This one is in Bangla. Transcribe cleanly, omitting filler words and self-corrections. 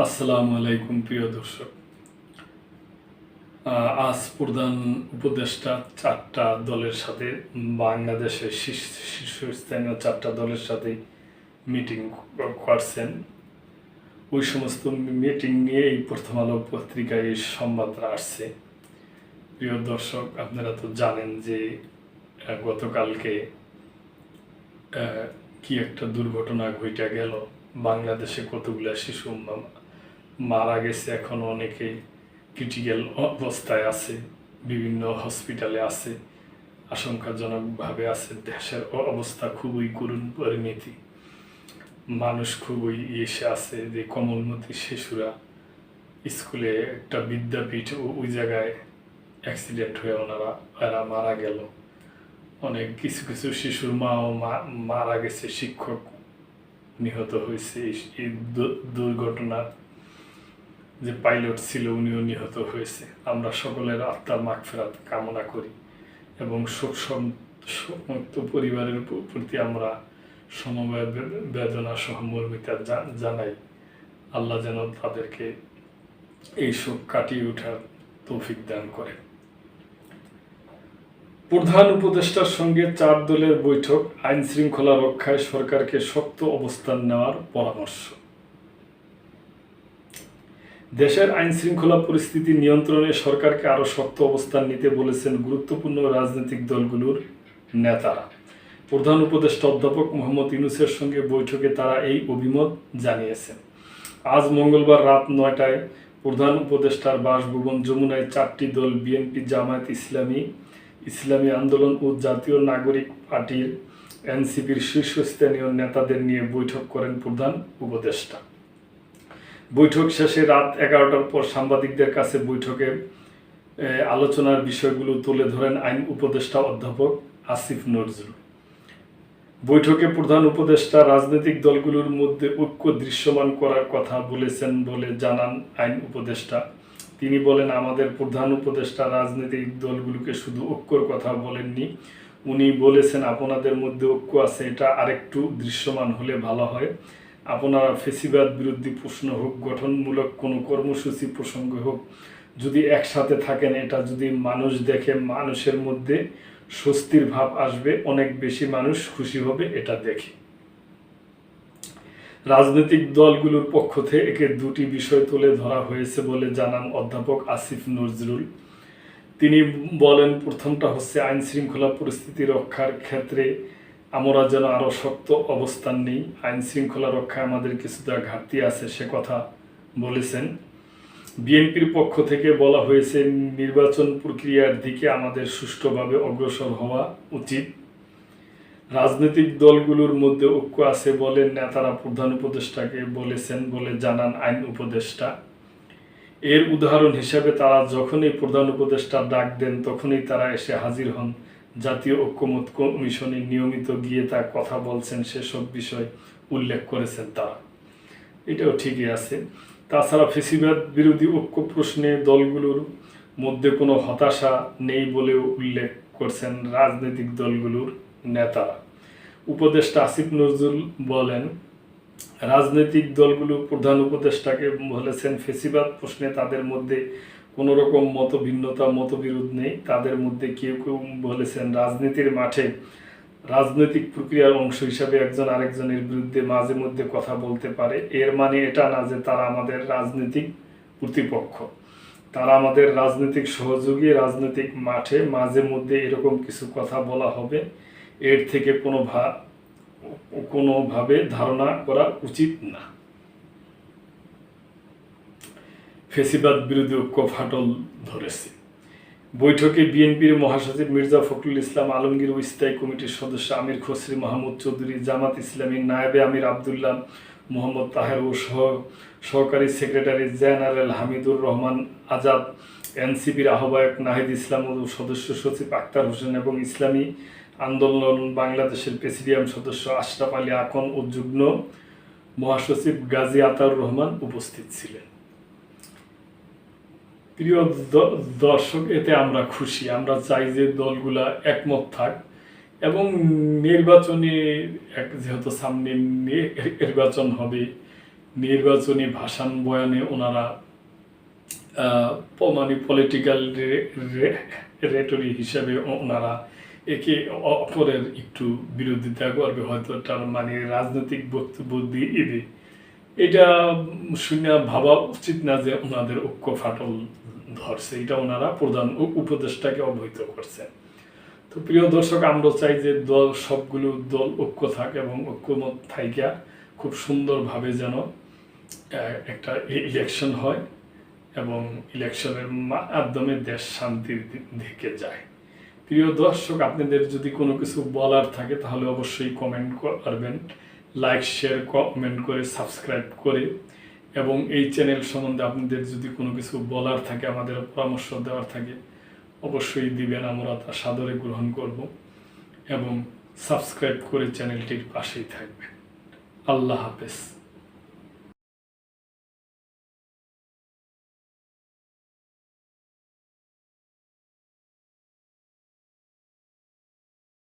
আসসালামু আলাইকুম প্রিয় দর্শক। আজ প্রধান উপদেষ্টা চারটা দলের সাথে বাংলাদেশের শীর্ষস্থানীয় চারটা দলের সাথে মিটিং করছেন। ওই সমস্ত মিটিং নিয়ে এই প্রথম আলো পত্রিকায় এই সংবাদটা আসছে। প্রিয় দর্শক, আপনারা তো জানেন যে গতকালকে কি একটা দুর্ঘটনা ঘটে গেল। বাংলাদেশে কতগুলা শিশু মারা গেছে, এখন অনেকে ক্রিটিক্যাল অবস্থায় আছে, বিভিন্ন হসপিটালে আছে, আশঙ্কাজনকভাবে আছে। দেশের অবস্থা খুবই করুণ পরিণতি। মানুষ খুবই এসে আছে যে কোমলমতি শিশুরা স্কুলে একটা বিদ্যাপীঠ ওই জায়গায় অ্যাক্সিডেন্ট হয়ে এরা মারা গেল। অনেক কিছু কিছু শিশুর মাও মারা গেছে, শিক্ষক নিহত হয়েছে। এই দুর্ঘটনার যে পাইলট ছিল উনিও নিহত হয়েছে। আমরা সকলের আত্মার মাগফিরাত কামনা করি এবং শোকসন্তপ্ত পরিবারের প্রতি আমরা সমবেদনা সহমর্মিতা জানাই। আল্লাহ যেন তাদেরকে এই শোক কাটিয়ে ওঠার তৌফিক দান করে। প্রধান উপদেষ্টার সঙ্গে চার দলের বৈঠক, আইন শৃঙ্খলা রক্ষায় সরকারকে শক্ত অবস্থান নেওয়ার পরামর্শ। দেশের আইন শৃঙ্খলা পরিস্থিতি নিয়ন্ত্রণে সরকারকে আরও শক্ত অবস্থান নিতে বলেছেন গুরুত্বপূর্ণ রাজনৈতিক দলগুলোর নেতারা। প্রধান উপদেষ্টা অধ্যাপক মোহাম্মদ ইউনূসের সঙ্গে বৈঠকে তারা এই অভিমত জানিয়েছেন। আজ মঙ্গলবার রাত 9টায় প্রধান উপদেষ্টার বাসভবন যমুনায় চারটি দল বিএনপি, জামায়াত ইসলামী, ইসলামী আন্দোলন ও জাতীয় নাগরিক পার্টির এনসিপির শীর্ষস্থানীয় নেতাদের নিয়ে বৈঠক করেন প্রধান উপদেষ্টা। বৈঠক শেষে রাত 11টার পর সাংবাদিকদের কাছে বৈঠকের আলোচনার বিষয়গুলো তুলে ধরেন আইন উপদেষ্টা অধ্যাপক আসিফ নজরুল। বৈঠকে প্রধান উপদেষ্টা রাজনৈতিক দলগুলোর মধ্যে ঐক্য দৃশ্যমান করার কথা বলেছেন বলে জানান আইন উপদেষ্টা। তিনি বলেন, আমাদের প্রধান উপদেষ্টা রাজনৈতিক দলগুলোকে শুধু ঐক্যর কথা বলেননি, উনি বলেছেন আপনাদের মধ্যে ঐক্য আছে, এটা আরেকটু দৃশ্যমান হলে ভালো হয়। আপনারা ফেসিবাদ বিরোধী প্রশ্ন হোক, গঠনমূলক কোনো কর্মসূচি প্রসঙ্গ হোক, যদি একসাথে থাকেন, এটা যদি মানুষ দেখে, মানুষের মধ্যে স্বস্তির ভাব আসবে, অনেক বেশি মানুষ খুশি হবে এটা দেখে। রাজনৈতিক দলগুলোর পক্ষ থেকে দুটি বিষয় তুলে ধরা হয়েছে বলে জানান অধ্যাপক আসিফ নজরুল। তিনি বলেন, প্রথমটা হচ্ছে আইন শৃঙ্খলা পরিস্থিতি রক্ষার ক্ষেত্রে আমরা যেন আরও শক্ত অবস্থান নেই। আইন শৃঙ্খলা রক্ষায় আমাদের কিছুটা ঘাটতি আছে, সে কথা বলেছেন। বিএনপির পক্ষ থেকে বলা হয়েছে, নির্বাচন প্রক্রিয়ার দিকে আমাদের সুষ্ঠুভাবে অগ্রসর হওয়া উচিত। রাজনৈতিক দলগুলোর মধ্যে ঐক্য আছে বলে নেতারা প্রধান উপদেষ্টাকে বলেছেন বলে জানান আইন উপদেষ্টা। এর উদাহরণ হিসেবে তারা যখনই প্রধান উপদেষ্টা ডাক দেন তখনই তারা এসে হাজির হন। জাতীয় ঐক্যমত কমিশনে নিয়মিত গিয়ে তা কথা বলছেন, সেসব বিষয় উল্লেখ করেছেন তারা। এটাও ঠিকই আছে। তাছাড়া ফেসিবাদ বিরোধী ঐক্য প্রশ্নে দলগুলোর মধ্যে কোনো হতাশা নেই বলেও উল্লেখ করছেন রাজনৈতিক দলগুলোর নেতারা। উপদেষ্টা আসিফ নজরুল বলেন, রাজনৈতিক দলগুলো প্রধান উপদেষ্টাকে বলেছেন, ফেসিবাদ প্রশ্নে তাদের মধ্যে কোনো রকম মতভিন্নতা মতবিরোধ নেই। তাদের মধ্যে কেউ কেউ বলেছেন, রাজনীতির মাঠে রাজনৈতিক প্রক্রিয়ার অংশ হিসাবে একজন আরেকজনের বিরুদ্ধে মাঝে মধ্যে কথা বলতে পারে। এর মানে এটা না যে তারা আমাদের রাজনৈতিক প্রতিপক্ষ, তারা আমাদের রাজনৈতিক সহযোগী। রাজনৈতিক মাঠে মাঝে মধ্যে এরকম কিছু কথা বলা হবে, এর থেকে কোনোভাবে ধারণা করা উচিত না। ফেসিবাদ বিরোধী ঐক্য ফাটল ধরেছে। বৈঠকে বিএনপির মহাসচিব মির্জা ফখরুল ইসলাম আলমগীর ও স্থায়ী কমিটির সদস্য আমির খসরু মাহমুদ চৌধুরী, জামাত ইসলামীর নায়েবে আমির আবদুল্লাহ মোহাম্মদ তাহের ও সহকারী সেক্রেটারি জেনারেল হামিদুর রহমান আজাদ, এনসিপির আহ্বায়ক নাহিদ ইসলাম ও সদস্য সচিব আক্তার হোসেন এবং ইসলামী আন্দোলন বাংলাদেশের প্রেসিডিয়াম সদস্য আশরাফ আলী আকন ও যুগ্ম মহাসচিব গাজী আতাউর রহমান উপস্থিত ছিলেন। প্রিয় দর্শক, এতে আমরা খুশি। আমরা চাই যে দলগুলা একমত থাক এবং নির্বাচনে যেহেতু সামনে নির্বাচন হবে, নির্বাচনী ভাষণ বয়ানে ওনারা মানে পলিটিক্যাল রেটরি হিসাবে ওনারা একে অপরের একটু বিরোধিতা করবে, হয়তো তার মানে রাজনৈতিক বক্তব্য দিবে। এটা শুনে ভাবা উচিত না যে ওনাদের ঐক্য ফাটল ধরছে, এটা ওনারা প্রধান উপদেষ্টাকে অবহিত করছে। তো প্রিয় দর্শক, আমরা চাই যে সবগুলো দল ঐক্য থাক এবং ঐক্যমত থাইকা খুব সুন্দরভাবে যেন একটা ইলেকশন হয় এবং ইলেকশনের মাধ্যমে দেশ শান্তির দিকে যায়। প্রিয় দর্শক, আপনাদের যদি কোনো কিছু বলার থাকে তাহলে অবশ্যই কমেন্ট করবেন, লাইক শেয়ার কমেন্ট করে সাবস্ক্রাইব করে, এবং এই চ্যানেল সম্বন্ধে আপনাদের যদি কোনো কিছু বলার থাকে, আমাদের পরামর্শ দেওয়ার থাকে, অবশ্যই দিবেন, আমরা তা সাদরে গ্রহণ করব। এবং সাবস্ক্রাইব করে চ্যানেলটির পাশেই থাকবেন। আল্লাহ হাফেজ।